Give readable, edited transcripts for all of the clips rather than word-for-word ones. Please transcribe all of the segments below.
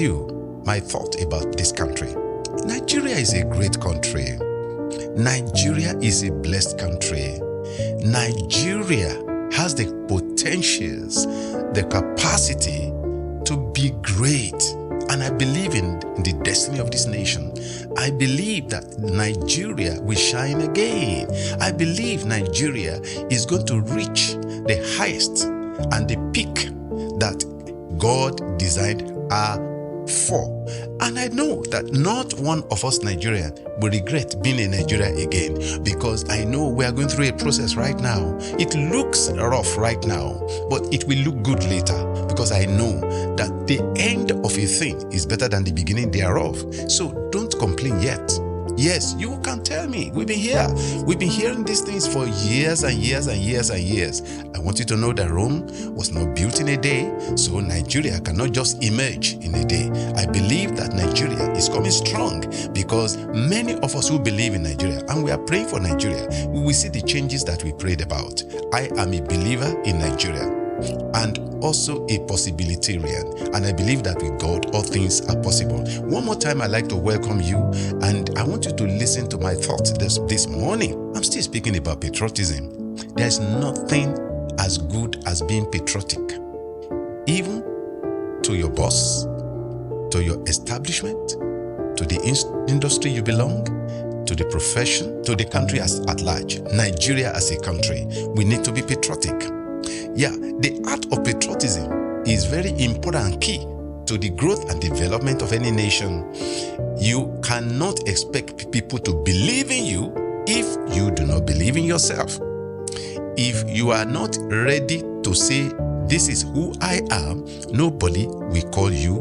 with you my thought about this country. Nigeria is a great country. Nigeria is a blessed country. Nigeria has the potentials, the capacity to be great. And I believe in the destiny of this nation. I believe that Nigeria will shine again. I believe Nigeria is going to reach the highest and the peak that God designed her for. And I know that not one of us Nigerians will regret being in Nigeria again, because I know we are going through a process right now. It looks rough right now, but it will look good later, because I know that the end of a thing is better than the beginning thereof. So don't complain yet. Yes, you can tell me. We've been here. We've been hearing these things for years and years and years and years. I want you to know that Rome was not built in a day, so Nigeria cannot just emerge in a day. I believe that Nigeria is coming strong, because many of us who believe in Nigeria, and we are praying for Nigeria, we will see the changes that we prayed about. I am a believer in Nigeria, and also a possibilitarian, and I believe that with God all things are possible. One more time, I'd like to welcome you, and I want you to listen to my thoughts this morning. I'm still speaking about patriotism. There's nothing as good as being patriotic, even to your boss, to your establishment, to the industry you belong, to the profession, to the country at large. Nigeria as a country, we need to be patriotic. Yeah, the art of patriotism is very important and key to the growth and development of any nation. You cannot expect people to believe in you if you do not believe in yourself. If you are not ready to say, this is who I am, nobody will call you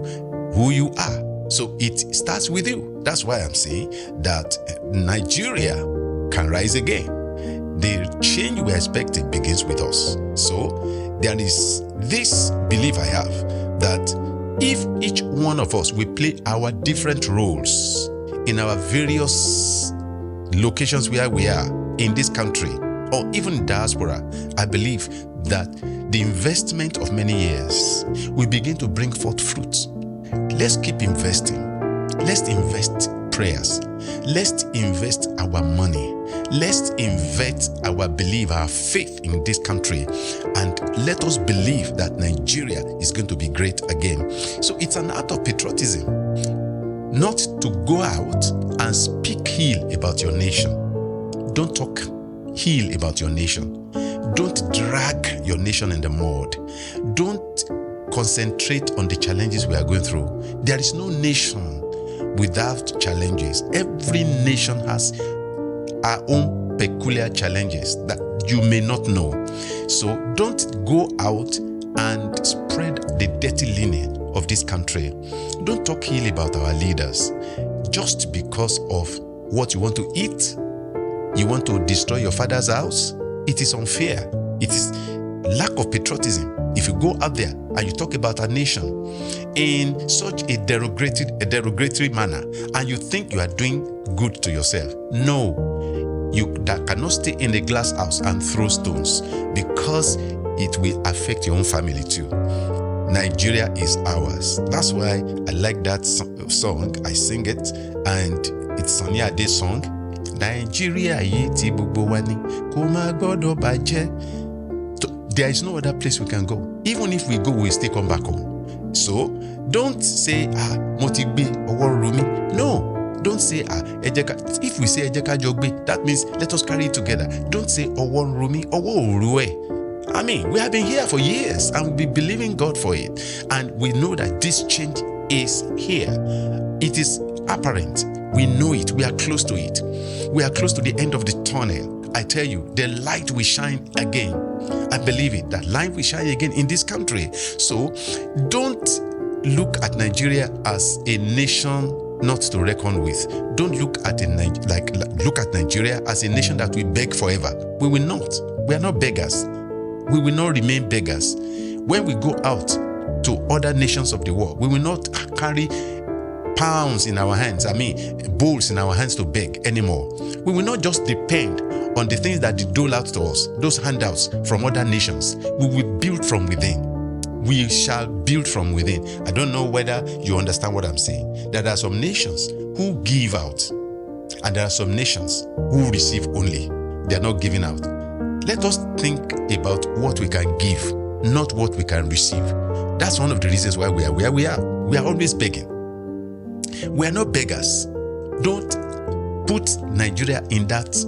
who you are. So it starts with you. That's why I'm saying that Nigeria can rise again. The change we are expecting begins with us. So there is this belief I have, that if each one of us will play our different roles in our various locations where we are in this country, or even diaspora, I believe that the investment of many years will begin to bring forth fruits. Let's keep investing. Let's invest prayers. Let's invest our money. Let's invest our belief, our faith in this country, and let us believe that Nigeria is going to be great again. So it's an act of patriotism, not to go out and speak ill about your nation. Don't talk ill about your nation. Don't drag your nation in the mud. Don't concentrate on the challenges we are going through. There is no nation without challenges. Every nation has our own peculiar challenges that you may not know. So don't go out and spread the dirty linen of this country. Don't talk ill about our leaders just because of what you want to eat. You want to destroy your father's house. It is unfair. It is lack of patriotism. If you go out there and you talk about our nation in such a derogatory manner, and you think you are doing good to yourself, no, you that cannot stay in a glass house and throw stones, because it will affect your own family too. Nigeria is ours. That's why I like that song. I sing it, and it's Sunny Ade's song. Nigeria yi ti gbogbo wa ni, kò má gbọ́dọ̀ bàjẹ́. There is no other place we can go. Even if we go, we still come back home. So don't say, mo ti gbé ọwọ́ ru mi. No, don't say, ejeka. If we say ejeka jogbe, that means let us carry it together. Don't say ọwọ́ ru mi, ọwọ́ oruwe. I mean, we have been here for years and we believe in God for it. And we know that this change is here. It is apparent. We know it. We are close to it. We are close to the end of the tunnel. I tell you, the light will shine again. I believe it. That light will shine again in this country. So don't look at Nigeria as a nation not to reckon with. Don't look at look at Nigeria as a nation that will beg forever. We will not. We are not beggars. We will not remain beggars. When we go out to other nations of the world, we will not carry pounds in our hands, bowls in our hands to beg anymore. We will not just depend on the things that they dole out to us, those handouts from other nations. We will build from within. We shall build from within. I don't know whether you understand what I'm saying. There are some nations who give out, and there are some nations who receive only. They are not giving out. Let us think about what we can give, not what we can receive. That's one of the reasons why we are where we are. We are always begging. We are not beggars. Don't put Nigeria in that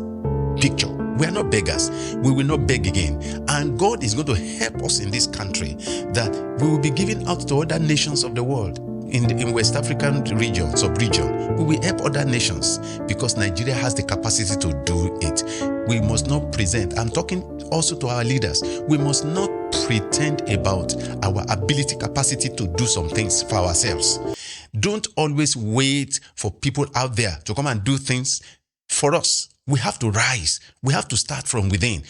picture. We are not beggars. We will not beg again. And God is going to help us in this country, that we will be giving out to other nations of the world. In West African region, sub-region, we will help other nations because Nigeria has the capacity to do it. We must not present. I'm talking also to our leaders. We must not pretend about our ability, capacity to do some things for ourselves. Don't always wait for people out there to come and do things for us. We have to rise. We have to start from within.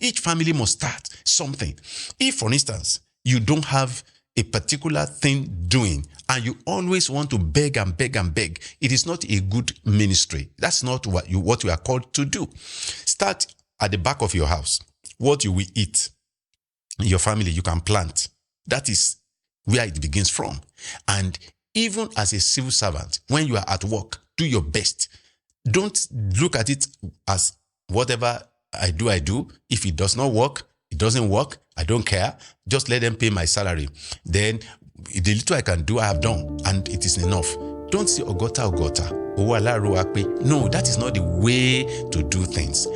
Each family must start something. If, for instance, you don't have a particular thing doing and you always want to beg and beg and beg, it is not a good ministry. That's not what you are called to do. Start at the back of your house. What you will eat, your family, you can plant. That is where it begins from. And even as a civil servant, when you are at work, do your best. Don't look at it as whatever I do. If it does not work, it doesn't work. I don't care. Just let them pay my salary. Then the little I can do, I have done, and it is enough. Don't say ogota. No, that is not the way to do things.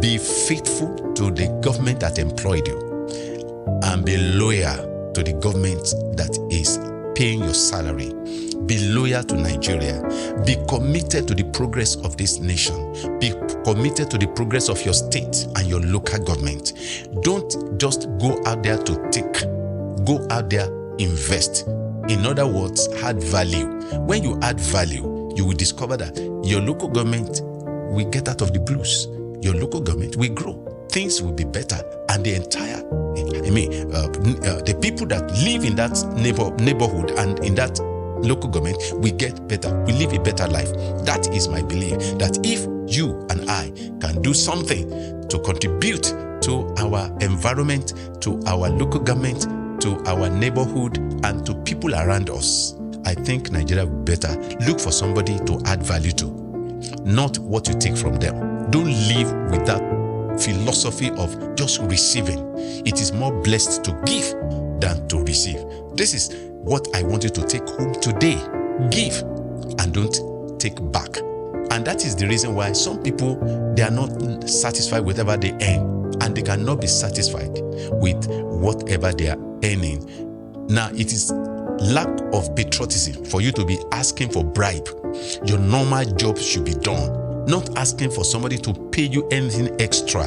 Be faithful to the government that employed you, and be loyal to the government that is paying your salary. Be loyal to Nigeria. Be committed to the progress of this nation. Be committed to the progress of your state and your local government. Don't just go out there to take. Go out there, invest. In other words, add value. When you add value, you will discover that your local government will get out of the blues. Your local government will grow. Things will be better, and the entire, the people that live in that neighborhood and in that local government will get better, will live a better life. That is my belief, that if you and I can do something to contribute to our environment, to our local government, to our neighborhood, and to people around us, I think Nigeria will be better. Look for somebody to add value to, not what you take from them. Don't live with that philosophy of just receiving. It is more blessed to give than to receive. This is what I want you to take home today. Give and don't take back. And that is the reason why some people, they are not satisfied with whatever they earn, and they cannot be satisfied with whatever they are earning. Now, it is lack of patriotism for you to be asking for bribe. Your normal job should be done, not asking for somebody to pay you anything extra.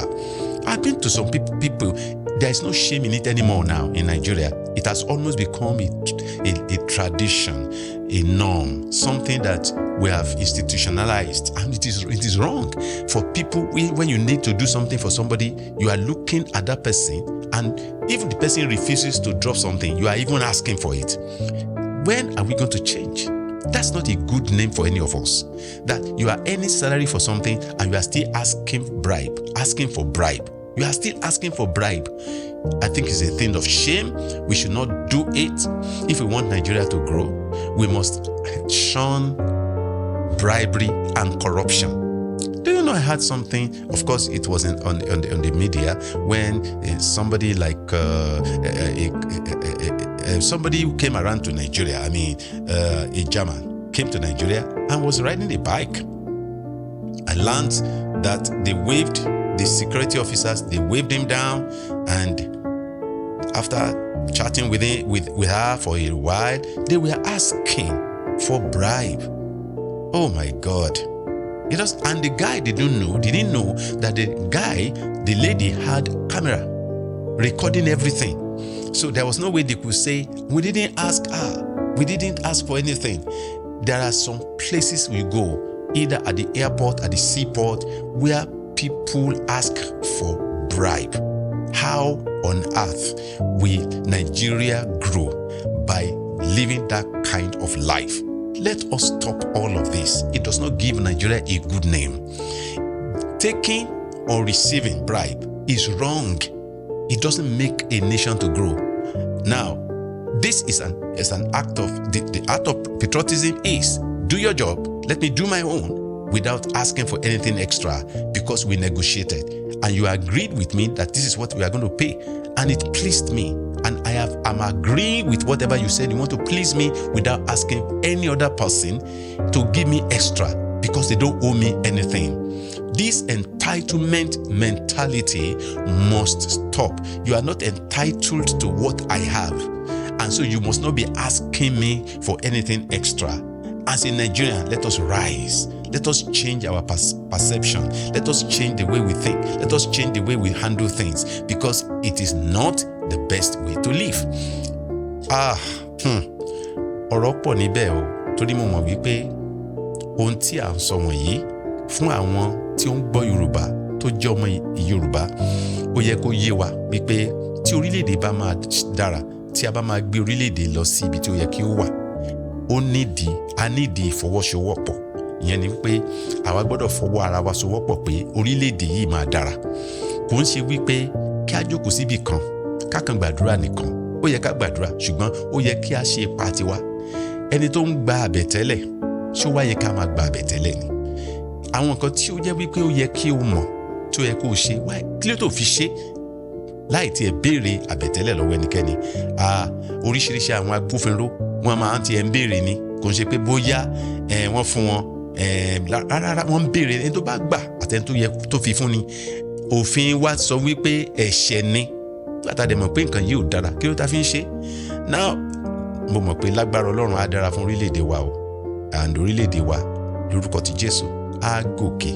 I've been to some people, there is no shame in it anymore now in Nigeria. It has almost become a tradition, a norm, something that we have institutionalized, and it is wrong. For people, when you need to do something for somebody, you are looking at that person, and if the person refuses to drop something, you are even asking for it. When are we going to change? That's not a good name for any of us. That you are earning salary for something and you are still asking for bribe. You are still asking for bribe. I think it's a thing of shame. We should not do it. If we want Nigeria to grow, we must shun bribery and corruption. Do you know I had something? Of course, it was on the media when somebody like somebody who came around to Nigeria. A German came to Nigeria and was riding a bike. I learned that they waved the security officers. They waved him down, and after chatting with her for a while, they were asking for bribe. Oh my God. And the guy didn't know that the lady had camera recording everything. So there was no way they could say, we didn't ask her, we didn't ask for anything. There are some places we go, either at the airport, at the seaport, where people ask for bribe. How on earth will Nigeria grow by living that kind of life? Let us stop all of this. It does not give Nigeria a good name. Taking or receiving bribe is wrong. It doesn't make a nation to grow. Now, this is an act of, the act of patriotism is, do your job, let me do my own without asking for anything extra, because we negotiated and you agreed with me that this is what we are going to pay, and it pleased me. And I'm agreeing with whatever you said. You want to please me without asking any other person to give me extra because they don't owe me anything. This entitlement mentality must stop. You are not entitled to what I have, and so you must not be asking me for anything extra. As a Nigerian, let us rise. Let us change our perception. Let us change the way we think. Let us change the way we handle things, because it is not the best way to live. Ọ̀rọ̀ pọ̀ níbẹ̀ o, torí mo mọ̀ wípé ohun tí à ń sọ wọ̀nyí fún àwọn tí ó ń gbọ́ Yorùbá tó jẹ́ ọmọ Yorùbá, ó yẹ kó yé wa wípé tí orílẹ̀-èdè bá máa dára, tí a bá máa gbé orílẹ̀-èdè lọ sí ibi tí ó yẹ kí ó wà, a nídìí ìfọwọ́sowọ́pọ̀. Ìyẹn ni wípé àwa gbọ́dọ̀ fọwọ́ ara wa sowọ́pọ̀ pé orílẹ̀-èdè yìí máa dára. Kò ń ṣe wípé kí a jókòó síbì kan ká kàn gbàdúrà nìkan. Ó yẹ ká gbàdúrà, ṣùgbọ́n ó yẹ kí a ṣe ipa tiwa. Ẹni tó ń gba àbẹ̀tẹ́lẹ̀, ṣó wá yẹ ká máa gba àbẹ̀tẹ́lẹ̀ ni? Àwọn nǹkan tí ó jẹ́ wípé ó yẹ kí o mọ̀, tí ó yẹ kó o ṣe, wá kí ló tó fi ṣe láì tiẹ̀ béèrè àbẹ̀tẹ́lẹ̀ lọ́wọ́ ẹnikẹ́ni. Oríṣiríṣi àwọn agbófinró wọ́n máa ń tiẹ̀ ń béèrè ni, kò ń ṣe pé bóyá wọ́n fún wọn. Rárá, wọ́n ń béèrè ẹni tó bá gbà àtẹni tó yẹ tó fi fún ni. Òfin wa sọ wípé ẹ̀ṣẹ̀ ni. Látàdé mọ̀ pé nǹkan yìí ò dára, kí ló ta fi ń ṣe? Now, mo mọ̀ pé lágbára Ọlọ́run á dára fún orílẹ̀-èdè wa o. And orílẹ̀-èdè wa lórúkọ ti Jésù á gòkè,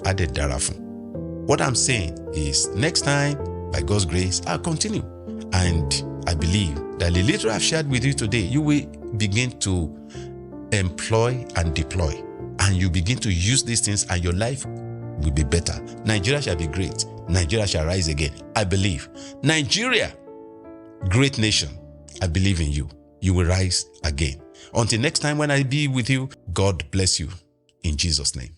á dẹ̀ dára fún. What I'm saying is, next time, by God's grace, I'll continue. And I believe that the little I've shared with you today, you will begin to employ and deploy. And you begin to use these things, and your life will be better. Nigeria shall be great. Nigeria shall rise again. I believe. Nigeria, great nation. I believe in you. You will rise again. Until next time when I be with you, God bless you. In Jesus' name.